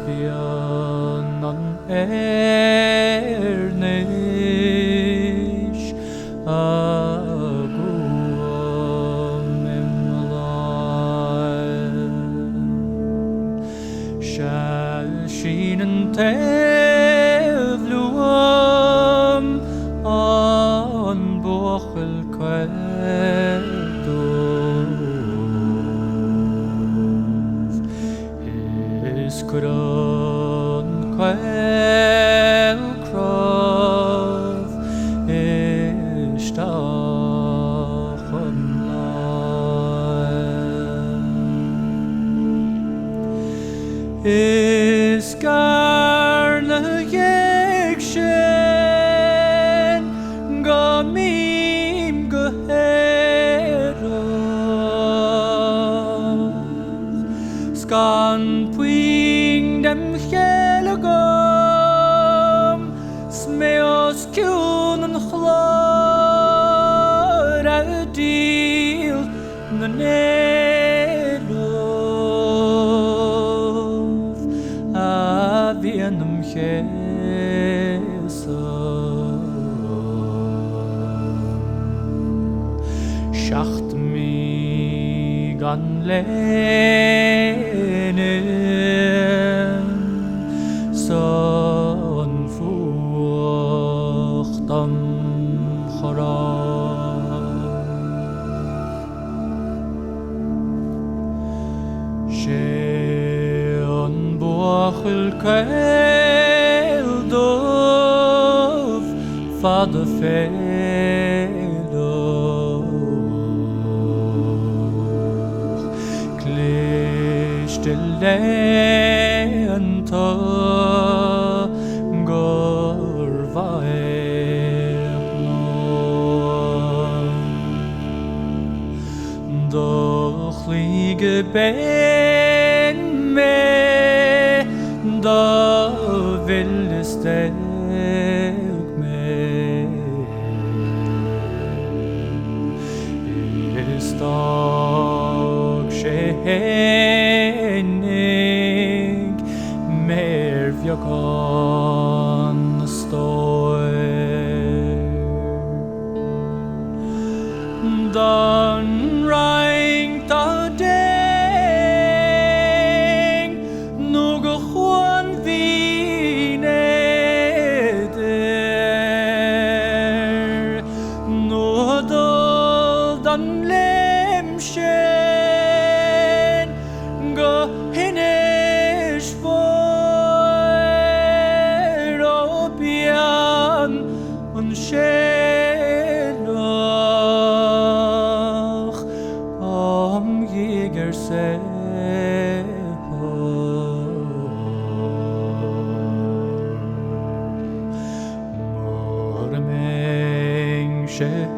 Bianan ernish aguam emlaen shall shinen tevluam an bochel kveldov is kuran kvel krav ishtachon is garle yekshen gamim geherach skan puing dem helgam smeos kunen chlor adil nenelov avienum chesa schacht mi gan lenen son fuchtam chara sheon bochel keldov fada Lenta gorvaernon doch liege ben me da villesteg me is dag shehenig mer vjokon stoir dan rein ta deng nugo juan vineder no dol dan lemshen go hinish for obian und shelach am jäger mormeng shehen